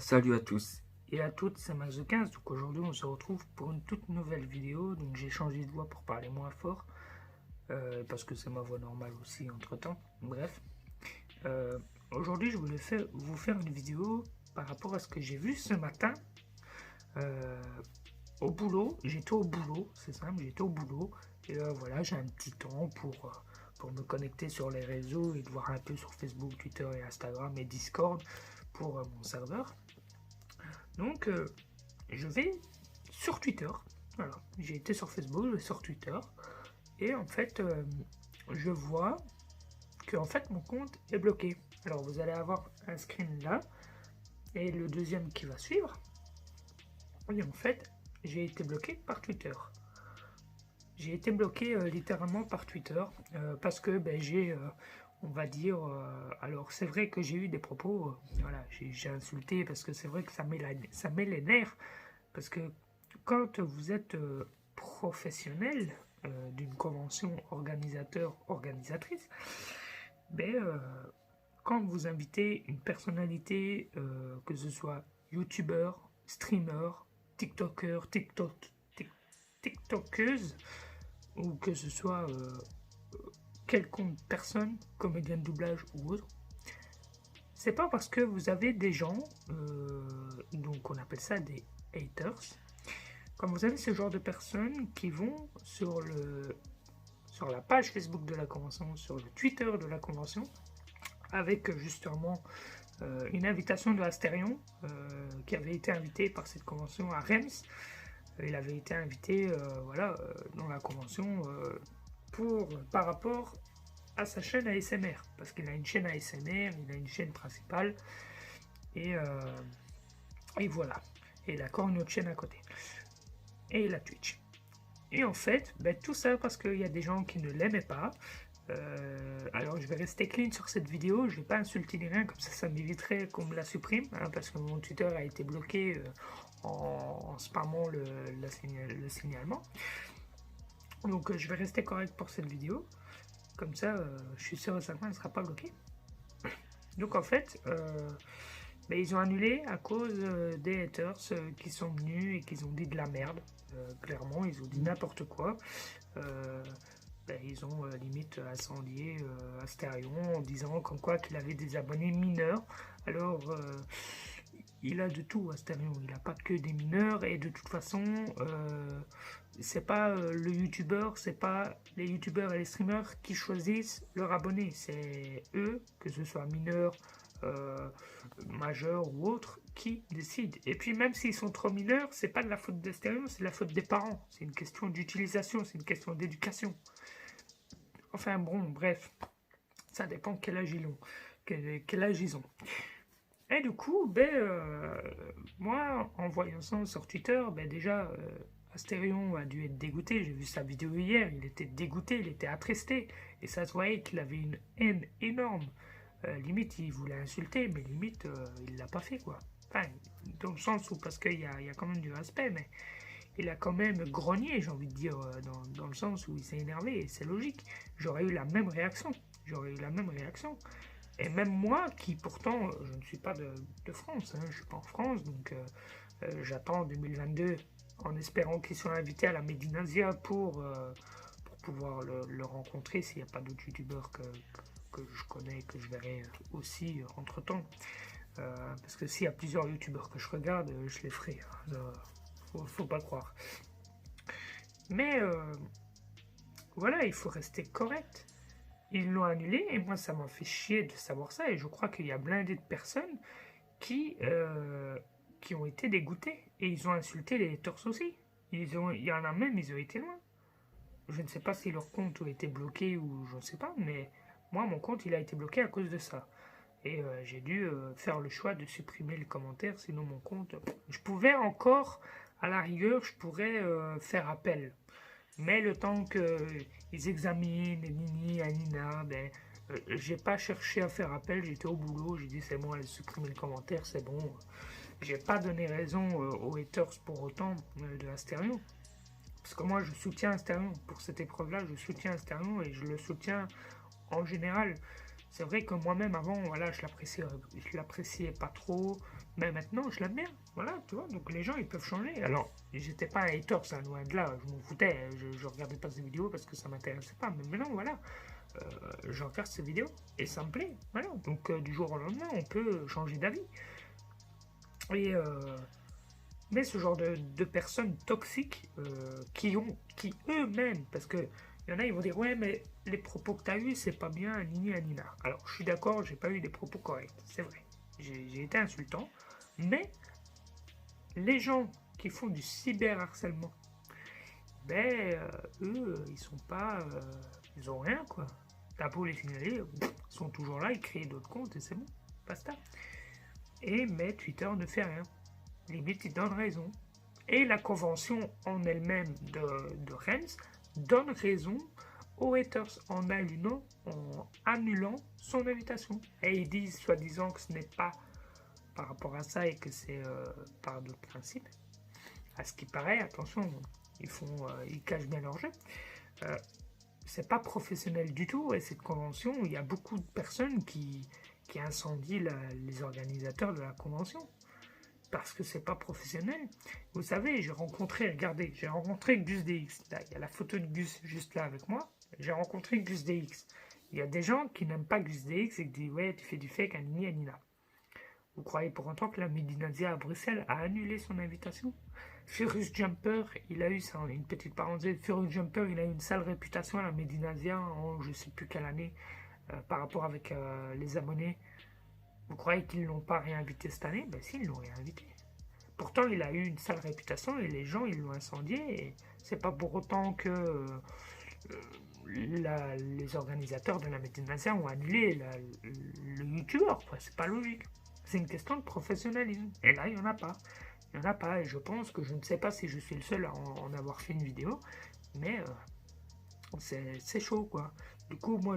Salut à tous. Et à toutes, c'est Max15. Donc aujourd'hui, on se retrouve pour une toute nouvelle vidéo. Donc j'ai changé de voix pour parler moins fort, parce que c'est ma voix normale aussi entre temps. Bref, Euh, aujourd'hui, je voulais vous faire une vidéo par rapport à ce que j'ai vu ce matin euh, au boulot. J'étais au boulot, c'est simple, j'étais au boulot. Et voilà, j'ai un petit temps pour me connecter sur les réseaux et de voir un peu sur Facebook, Twitter et Instagram et Discord pour mon serveur. Donc, je vais sur Twitter. Voilà, j'ai été sur Facebook, je vais sur Twitter. Et en fait, je vois que en fait, mon compte est bloqué. Alors, vous allez avoir un screen là. Et le deuxième qui va suivre. Et en fait, j'ai été bloqué par Twitter. J'ai été bloqué littéralement par Twitter. Parce que j'ai, on va dire... alors, c'est vrai que j'ai eu des propos... voilà, j'ai insulté parce que c'est vrai que ça met les nerfs. Parce que quand vous êtes professionnel d'une convention organisateur-organisatrice, ben, quand vous invitez une personnalité, que ce soit youtubeur, streamer, tiktoker, tiktokeuse, ou que ce soit quelconque personne, comédien de doublage ou autre, c'est pas parce que vous avez des gens, donc on appelle ça des haters. Quand vous avez ce genre de personnes qui vont sur la page Facebook de la convention, sur le Twitter de la convention, avec justement une invitation de Astérion, qui avait été invité par cette convention à Reims. Il avait été invité dans la convention par rapport à sa chaîne ASMR, parce qu'il a une chaîne ASMR, il a une chaîne principale, et, et voilà. Et il a encore une autre chaîne à côté. Et la Twitch. Et en fait, tout ça parce qu'il y a des gens qui ne l'aimaient pas. Alors je vais rester clean sur cette vidéo, je vais pas insulter ni rien, comme ça m'éviterait qu'on me la supprime, hein, parce que mon Twitter a été bloqué en spammant le signalement. Donc je vais rester correct pour cette vidéo, comme ça je suis sûr et certain qu'elle ne sera pas bloquée. Donc en fait, ils ont annulé à cause des haters qui sont venus et qui ont dit de la merde. Clairement, ils ont dit n'importe quoi. Ils ont limite incendié Astérion en disant comme quoi qu'il avait des abonnés mineurs. Alors, il a de tout, Astérion. Il n'a pas que des mineurs. Et de toute façon, c'est pas le youtubeur, c'est pas les youtubeurs et les streamers qui choisissent leur abonné. C'est eux, que ce soit mineurs, majeurs ou autres, qui décident. Et puis même s'ils sont trop mineurs, c'est pas de la faute d'Astérion, c'est de la faute des parents. C'est une question d'utilisation, c'est une question d'éducation. Enfin bon, bref, ça dépend de quel âge ils ont. Quel âge ils ont. Et du coup, moi, en voyant ça sur Twitter, déjà, Astérion a dû être dégoûté. J'ai vu sa vidéo hier, il était dégoûté, il était attristé. Et ça se voyait qu'il avait une haine énorme. Limite, il voulait insulter, mais limite, il l'a pas fait, quoi. Enfin, dans le sens où, parce qu'il y a quand même du respect, mais il a quand même grogné, j'ai envie de dire, dans le sens où il s'est énervé, et c'est logique. J'aurais eu la même réaction. Et même moi, qui pourtant, je ne suis pas de France, hein, je ne suis pas en France, donc j'attends 2022 en espérant qu'ils soient invités à la Medinasia pour pouvoir le rencontrer s'il n'y a pas d'autres youtubeurs que je connais, que je verrai aussi entre temps. Parce que s'il y a plusieurs youtubeurs que je regarde, je les ferai. Hein, faut pas croire. Mais voilà, il faut rester correct. Ils l'ont annulé et moi ça m'a fait chier de savoir ça et je crois qu'il y a blindé de personnes qui ont été dégoûtées et ils ont insulté les haters aussi. Il y en a même, ils ont été loin. Je ne sais pas si leur compte a été bloqué ou je ne sais pas, mais moi mon compte il a été bloqué à cause de ça. Et j'ai dû faire le choix de supprimer les commentaires, sinon mon compte... Je pouvais encore, à la rigueur, je pourrais faire appel. Mais le temps qu'ils examinent, Nini, Anina, j'ai pas cherché à faire appel, j'étais au boulot, j'ai dit c'est bon, allez supprimer le commentaire, c'est bon. J'ai pas donné raison aux haters pour autant de Astérion. Parce que moi je soutiens Astérion, pour cette épreuve-là, je soutiens Astérion et je le soutiens en général. C'est vrai que moi-même avant, voilà, je l'appréciais pas trop, mais maintenant je l'aime bien, voilà, tu vois. Donc les gens ils peuvent changer. Alors, j'étais pas un hater, ça, loin de là, je m'en foutais, je regardais pas ces vidéos parce que ça m'intéressait pas. Mais maintenant, voilà, je regarde ces vidéos et ça me plaît, voilà. Donc du jour au lendemain, on peut changer d'avis. Et mais ce genre de personnes toxiques qui eux-mêmes, parce que il y en a, ils vont dire ouais, mais les propos que tu as eus, c'est pas bien, Nini Anina. Alors, je suis d'accord, j'ai pas eu des propos corrects, c'est vrai. J'ai été insultant, mais les gens qui font du cyberharcèlement, ben, eux, ils sont pas. Ils ont rien, quoi. T'as beau les signaler, ils sont toujours là, ils créent d'autres comptes et c'est bon, basta. Et mais Twitter ne fait rien. Limite, il donne raison. Et la convention en elle-même de Rennes donne raison aux haters en annulant son invitation. Et ils disent, soi-disant, que ce n'est pas par rapport à ça et que c'est par d'autres principes. À ce qui paraît, attention, ils cachent bien leur jeu. C'est pas professionnel du tout. Et cette convention, il y a beaucoup de personnes qui incendient les organisateurs de la convention. Parce que c'est pas professionnel. Vous savez, j'ai rencontré Gus DX. Là, il y a la photo de Gus juste là avec moi. J'ai rencontré Gus DX. Il y a des gens qui n'aiment pas Gus DX et qui disent ouais, tu fais du fake à Nini Anina. Vous croyez pour autant que la Medinazia à Bruxelles a annulé son invitation? Furious Jumper, il a eu ça, une petite parenthèse. Furious Jumper, il a eu une sale réputation à la Medinazia en je sais plus quelle année par rapport avec les abonnés. Vous croyez qu'ils ne l'ont pas réinvité cette année? Ben si, ils l'ont réinvité. Pourtant, il a eu une sale réputation et les gens, ils l'ont incendié. Et c'est pas pour autant que les organisateurs de la Medinazia ont annulé le youtubeur. C'est pas logique. C'est une question de professionnalisme. Et là, il n'y en a pas. Il n'y en a pas. Et je pense que je ne sais pas si je suis le seul à en avoir fait une vidéo. Mais c'est chaud, quoi. Du coup, moi,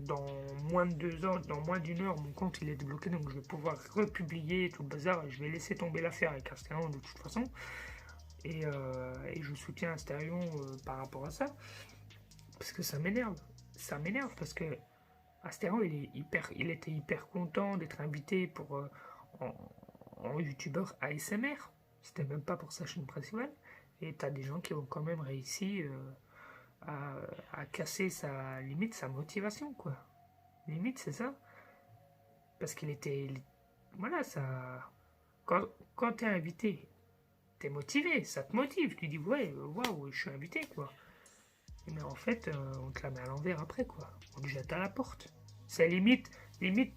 dans moins de 2 heures, dans moins d'1 heure, mon compte il est débloqué, donc je vais pouvoir republier tout le bazar. Et je vais laisser tomber l'affaire avec Asterion de toute façon. Et je soutiens Asterion par rapport à ça. Parce que ça m'énerve. Ça m'énerve parce que Asterion, il était hyper content d'être invité en youtubeur ASMR. C'était même pas pour sa chaîne principale. Et t'as des gens qui ont quand même réussi à casser sa motivation, quoi. Limite, c'est ça. Parce qu'il était... Voilà, ça... Quand t'es invité, t'es motivé, ça te motive. Tu dis, ouais, waouh, je suis invité, quoi. Mais en fait, on te la met à l'envers après, quoi. On te jette à la porte. C'est limite,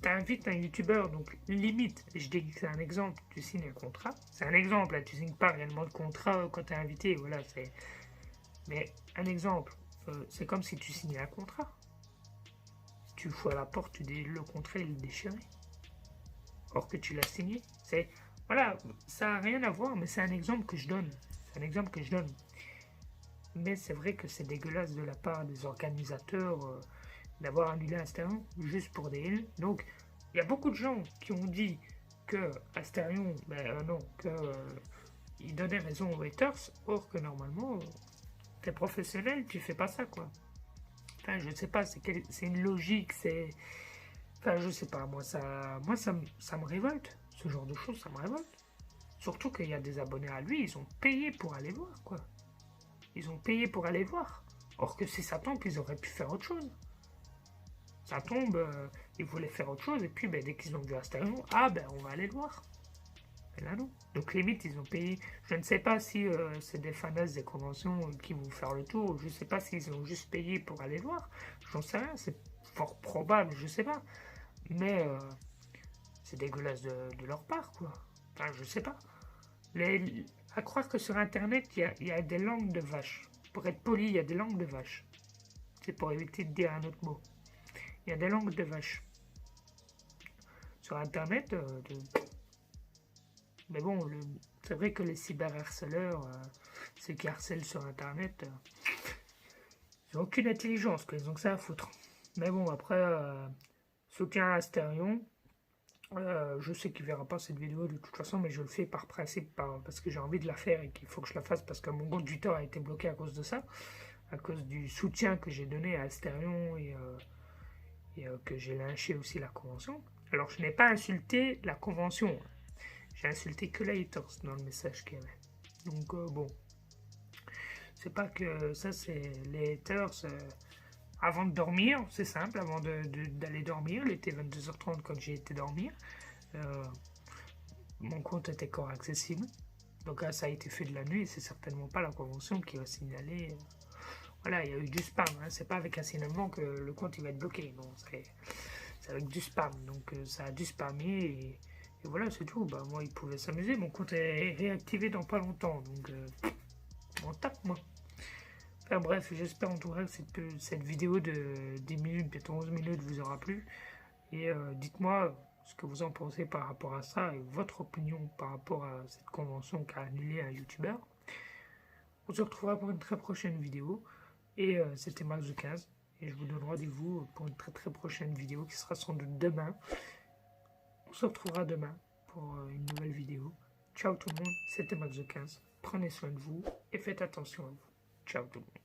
t'invites un youtubeur, donc limite, je dis que c'est un exemple, tu signes un contrat. C'est un exemple, là, tu signes pas réellement de contrat quand t'es invité, voilà, c'est... Mais un exemple, c'est comme si tu signais un contrat. Tu fous à la porte, le contrat il est déchiré. Or que tu l'as signé. Voilà, ça n'a rien à voir, mais c'est un exemple que je donne. Mais c'est vrai que c'est dégueulasse de la part des organisateurs d'avoir annulé Asterion juste pour des îles. Donc, il y a beaucoup de gens qui ont dit que Asterion, il donnait raison aux haters, or que normalement, t'es professionnel, tu fais pas ça, quoi. Enfin, je sais pas, c'est une logique, Enfin, je sais pas, moi ça me révolte. Ce genre de choses, ça me révolte. Surtout qu'il y a des abonnés à lui, ils ont payé pour aller voir, quoi. Ils ont payé pour aller voir. Or que si ça tombe, ils auraient pu faire autre chose. Ça tombe, ils voulaient faire autre chose, et puis dès qu'ils ont vu Asterion, on va aller le voir. Et là non. Donc limite, ils ont payé. Je ne sais pas si c'est des fanasses des conventions qui vont faire le tour. Je ne sais pas s'ils ont juste payé pour aller le voir. J'en sais rien, c'est fort probable, je sais pas. Mais c'est dégueulasse de leur part, quoi. Enfin, je sais pas. À croire que sur Internet, il y a des langues de vache. Pour être poli, il y a des langues de vache. C'est pour éviter de dire un autre mot. Il y a des langues de vache. Sur Internet, mais bon, c'est vrai que les cyberharceleurs, ceux qui harcèlent sur Internet, ils n'ont aucune intelligence, ils ont que ça à foutre. Mais bon, après, soutien à Asterion. Je sais qu'il ne verra pas cette vidéo de toute façon, mais je le fais par principe, parce que j'ai envie de la faire et qu'il faut que je la fasse parce que mon compte Twitter a été bloqué à cause de ça, à cause du soutien que j'ai donné à Asterion et que j'ai lynché aussi la convention. Alors je n'ai pas insulté la convention, hein. J'ai insulté que les haters dans le message qu'il y avait. Donc bon, c'est pas que ça, c'est les haters. Avant de dormir, c'est simple, avant d'aller dormir, il était 22h30 quand j'ai été dormir. Mon compte était encore accessible. Donc là, ça a été fait de la nuit et c'est certainement pas la convention qui va signaler. Voilà, il y a eu du spam, hein. C'est pas avec un signalement que le compte il va être bloqué. Non, c'est avec du spam. Donc ça a dû spammer et voilà, c'est tout. Bah, moi, il pouvait s'amuser. Mon compte est réactivé dans pas longtemps. Donc on tape, moi. Enfin bref, j'espère en tout cas que cette vidéo de 10 minutes, peut-être 11 minutes vous aura plu. Et dites-moi ce que vous en pensez par rapport à ça et votre opinion par rapport à cette convention qu'a annulé un youtubeur. On se retrouvera pour une très prochaine vidéo. Et c'était Max de 15. Et je vous donne rendez-vous pour une très prochaine vidéo qui sera sans doute demain. On se retrouvera demain pour une nouvelle vidéo. Ciao tout le monde, c'était Max de 15. Prenez soin de vous et faites attention à vous. Ciao tout le monde.